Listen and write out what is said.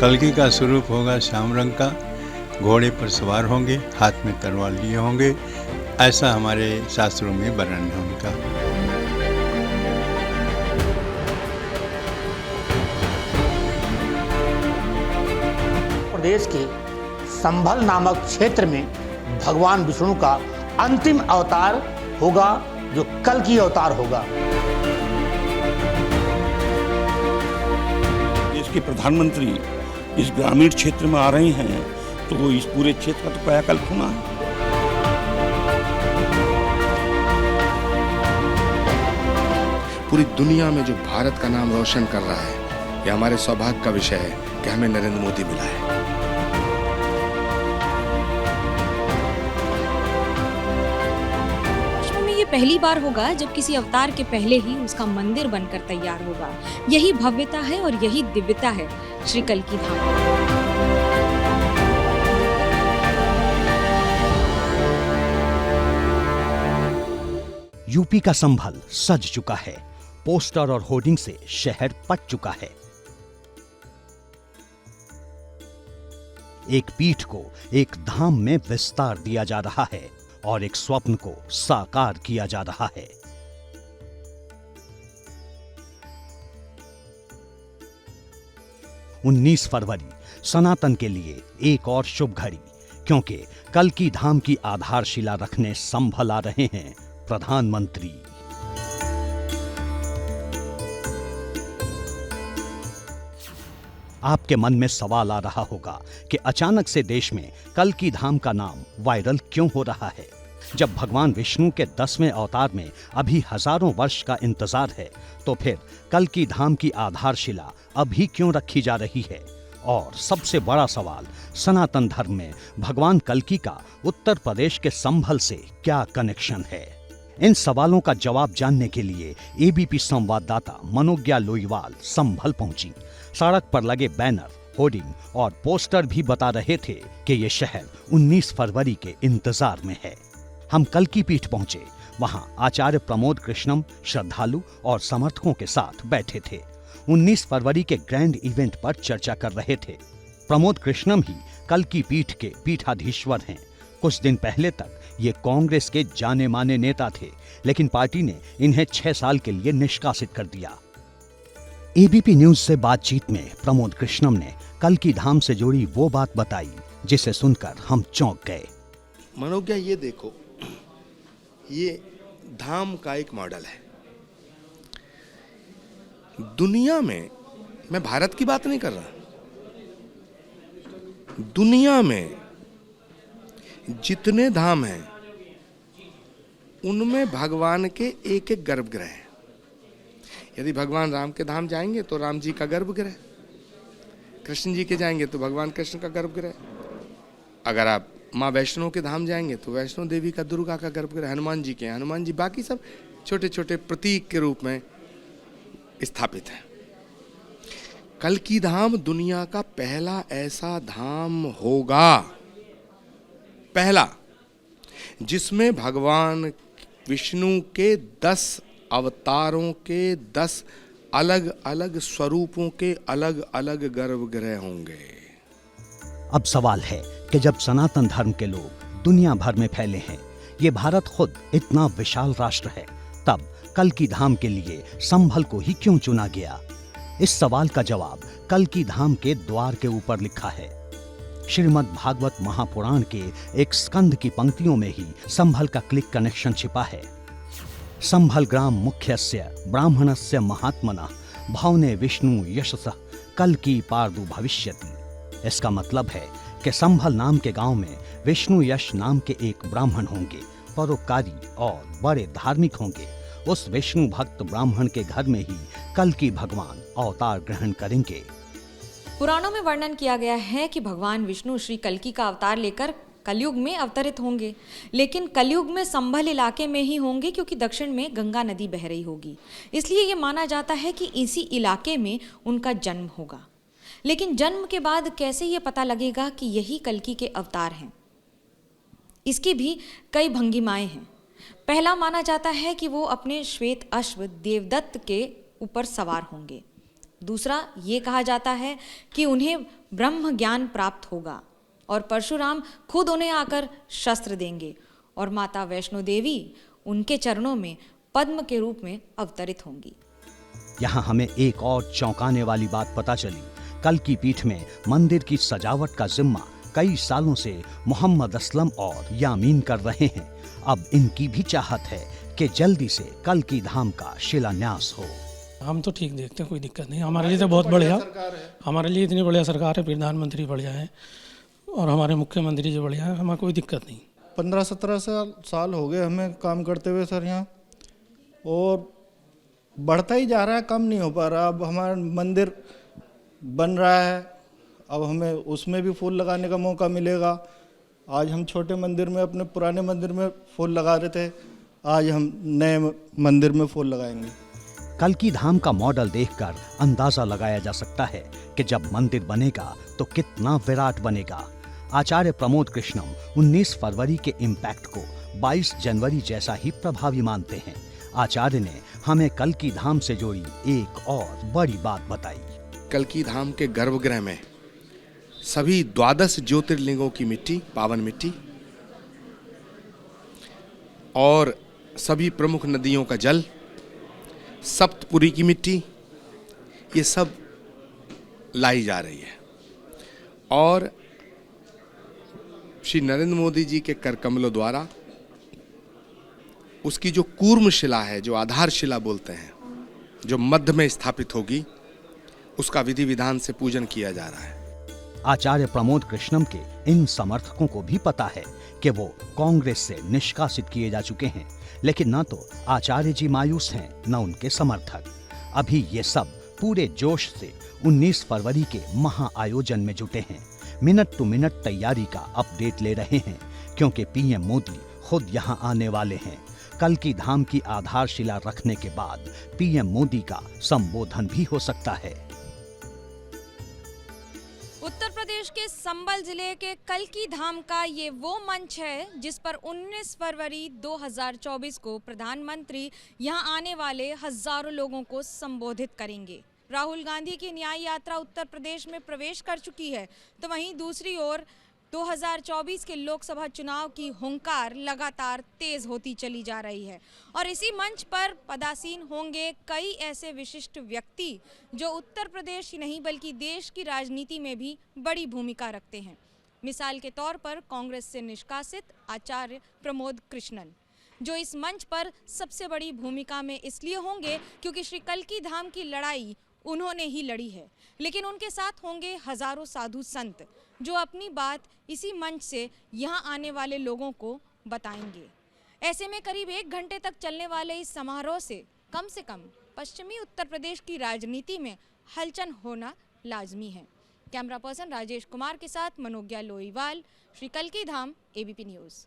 कल्कि का स्वरूप होगा श्याम रंग का, घोड़े पर सवार होंगे, हाथ में तलवार लिए होंगे, ऐसा हमारे शास्त्रों में वर्णन है उनका। प्रदेश के संभल नामक क्षेत्र में भगवान विष्णु का अंतिम अवतार होगा, जो कल्कि अवतार होगा। देश के प्रधानमंत्री इस ग्रामीण क्षेत्र में आ रहे हैं तो इस पूरे क्षेत्र का तो कायाकल्प होना है। पूरी दुनिया में जो भारत का नाम रोशन कर रहा है, यह हमारे सौभाग्य का विषय है कि हमें नरेंद्र मोदी मिला है। पहली बार होगा जब किसी अवतार के पहले ही उसका मंदिर बनकर तैयार होगा। यही भव्यता है और यही दिव्यता है श्री कल्कि धाम। यूपी का संभल सज चुका है, पोस्टर और होर्डिंग से शहर पट चुका है। एक पीठ को एक धाम में विस्तार दिया जा रहा है और एक स्वप्न को साकार किया जा रहा है। उन्नीस फरवरी सनातन के लिए एक और शुभ घड़ी, क्योंकि कल्कि धाम की आधारशिला रखने संभल आ रहे हैं प्रधानमंत्री। आपके मन में सवाल आ रहा होगा कि अचानक से देश में कल्कि धाम का नाम वायरल क्यों हो रहा है। जब भगवान विष्णु के 10वें अवतार में अभी हजारों वर्ष का इंतजार है, तो फिर कल्कि धाम की आधारशिला अभी क्यों रखी जा रही है। और सबसे बड़ा सवाल, सनातन धर्म में भगवान कल्कि का उत्तर प्रदेश के संभल से क्या कनेक्शन है। इन सवालों का जवाब जानने के लिए एबीपी संवाददाता मनोज्ञा लोईवाल संभल पहुंची। सड़क पर लगे बैनर, होर्डिंग और पोस्टर भी बता रहे थे कि ये शहर 19 फरवरी के इंतजार में है। हम कल्कि पीठ पहुंचे। वहां आचार्य प्रमोद कृष्णम श्रद्धालु और समर्थकों के साथ बैठे थे। 19 फरवरी के ग्रैंड इवेंट पर चर्चा कर रहे थे। प्रमोद कृष्णम ही कल्कि पीठ के पीठाधीश्वर हैं। कुछ दिन पहले तक ये कांग्रेस के जाने माने नेता थे, लेकिन पार्टी ने इन्हें 6 साल के लिए निष्कासित कर दिया। एबीपी न्यूज से बातचीत में प्रमोद कृष्णम ने कल्कि धाम से जुड़ी वो बात बताई जिसे सुनकर हम चौंक गए। मनोज्ञा, ये देखो, ये धाम का एक मॉडल है। दुनिया में, मैं भारत की बात नहीं कर रहा, दुनिया में जितने धाम हैं उनमें भगवान के एक एक गर्भगृह हैं। यदि भगवान राम के धाम जाएंगे तो राम जी का गर्भगृह, कृष्ण जी के जाएंगे तो भगवान कृष्ण का गर्भगृह, अगर आप माँ वैष्णो के धाम जाएंगे तो वैष्णो देवी का, दुर्गा का गर्भगृह, हनुमान जी के हनुमान जी, बाकी सब छोटे छोटे प्रतीक के रूप में स्थापित है। कल्कि धाम दुनिया का पहला ऐसा धाम होगा, पहला, जिसमें भगवान विष्णु के 10 अवतारों के 10 अलग अलग स्वरूपों के अलग अलग गर्भगृह होंगे। अब सवाल है कि जब सनातन धर्म के लोग दुनिया भर में फैले हैं, ये भारत खुद इतना विशाल राष्ट्र है, तब कल्कि धाम के लिए संभल को ही क्यों चुना गया। इस सवाल का जवाब कल्कि धाम के द्वार के ऊपर लिखा है। श्रीमद् भागवत महापुराण के एक स्कंद की पंक्तियों में ही संभल का क्लिक कनेक्शन छिपा है। संभल ग्राम मुख्यस्य ब्राह्मणस्य महात्मनः भवने विष्णु यशसः कल्कि पार्दु भविष्यति। इसका मतलब है कि संभल नाम के गांव में विष्णु यश नाम के एक ब्राह्मण होंगे, परोपकारी और बड़े धार्मिक होंगे। उस विष्णु भक्त ब्राह्मण के घर में ही कल्कि भगवान अवतार ग्रहण करेंगे। पुराणों में वर्णन किया गया है कि भगवान विष्णु श्री कल्कि का अवतार लेकर कलयुग में अवतरित होंगे, लेकिन कलयुग में संभल इलाके में ही होंगे, क्योंकि दक्षिण में गंगा नदी बह रही होगी। इसलिए ये माना जाता है कि इसी इलाके में उनका जन्म होगा। लेकिन जन्म के बाद कैसे ये पता लगेगा कि यही कल्कि के अवतार हैं? इसकी भी कई भंगिमाएं हैं। पहला माना जाता है कि वो अपने श्वेत अश्व देवदत्त के ऊपर सवार होंगे। दूसरा ये कहा जाता है कि उन्हें ब्रह्म ज्ञान प्राप्त होगा और परशुराम खुद उन्हें आकर शस्त्र देंगे और माता वैष्णो देवी उनके चरणों में पद्म के रूप में अवतरित होंगी। यहाँ हमें एक और चौंकाने वाली बात पता चली। कल की पीठ में मंदिर की सजावट का जिम्मा कई सालों से मोहम्मद असलम और यामीन कर रहे हैं। अब इनकी भी चाहत है कि जल्दी से कल की धाम का शिलान्यास हो। हम तो ठीक देखते हैं, कोई दिक्कत नहीं। हमारे लिए तो बहुत बढ़िया, हमारे लिए इतनी बढ़िया सरकार है, प्रधानमंत्री बढ़िया है और हमारे मुख्यमंत्री जी बढ़िया है, हमें कोई दिक्कत नहीं। 15-17 साल हो गए हमें काम करते हुए सर यहाँ, और बढ़ता ही जा रहा है, कम नहीं हो पा रहा। अब हमारा मंदिर बन रहा है, अब हमें उसमें भी फूल लगाने का मौका मिलेगा। आज हम छोटे मंदिर में, अपने पुराने मंदिर में फूल लगा रहे थे, आज हम नए मंदिर में फूल लगाएंगे। कल की धाम का मॉडल देखकर अंदाजा लगाया जा सकता है कि जब मंदिर बनेगा तो कितना विराट बनेगा। आचार्य प्रमोद कृष्णम 19 फरवरी के इम्पैक्ट को 22 जनवरी जैसा ही प्रभावी मानते हैं। आचार्य ने हमें कल की धाम से जुड़ी एक और बड़ी बात बताई। कल की धाम के गर्भगृह में सभी 12 ज्योतिर्लिंगों की मिट्टी, पावन मिट्टी, और सभी प्रमुख नदियों का जल, सप्तपुरी की मिट्टी, ये सब लाई जा रही है। और श्री नरेंद्र मोदी जी के कर कमलों द्वारा उसकी जो कूर्म शिला है, जो आधारशिला बोलते हैं, जो मध्य में स्थापित होगी, उसका विधि विधान से पूजन किया जा रहा है। आचार्य प्रमोद कृष्णम के इन समर्थकों को भी पता है कि वो कांग्रेस से निष्कासित किए जा चुके हैं, लेकिन न तो आचार्य जी मायूस हैं, न उनके समर्थक। अभी ये सब पूरे जोश से 19 फरवरी के महाआयोजन में जुटे हैं। मिनट टू मिनट तैयारी का अपडेट ले रहे हैं, क्योंकि पीएम मोदी खुद यहां आने वाले हैं। कल की धाम की आधारशिला रखने के बाद पीएम मोदी का संबोधन भी हो सकता है। उत्तर प्रदेश के संबल जिले के कल की धाम का ये वो मंच है जिस पर 19 फरवरी 2024 को प्रधानमंत्री यहां आने वाले हजारों लोगों को संबोधित करेंगे। राहुल गांधी की न्याय यात्रा उत्तर प्रदेश में प्रवेश कर चुकी है, तो वहीं दूसरी ओर 2024 के लोकसभा चुनाव की हुंकार लगातार तेज होती चली जा रही है और इसी मंच पर पदासीन होंगे कई ऐसे विशिष्ट व्यक्ति जो उत्तर प्रदेश ही नहीं बल्कि देश की राजनीति में भी बड़ी भूमिका रखते हैं। मिसाल के तौर पर कांग्रेस से निष्कासित आचार्य प्रमोद कृष्णन, जो इस मंच पर सबसे बड़ी भूमिका में इसलिए होंगे क्योंकि श्री कल की धाम की लड़ाई उन्होंने ही लड़ी है, लेकिन उनके साथ होंगे हजारों साधु संत जो अपनी बात इसी मंच से यहाँ आने वाले लोगों को बताएंगे। ऐसे में करीब 1 घंटे तक चलने वाले इस समारोह से कम पश्चिमी उत्तर प्रदेश की राजनीति में हलचल होना लाजमी है। कैमरा पर्सन राजेश कुमार के साथ मनोज्ञा लोईवाल, श्री कल की धाम, एबीपी न्यूज़।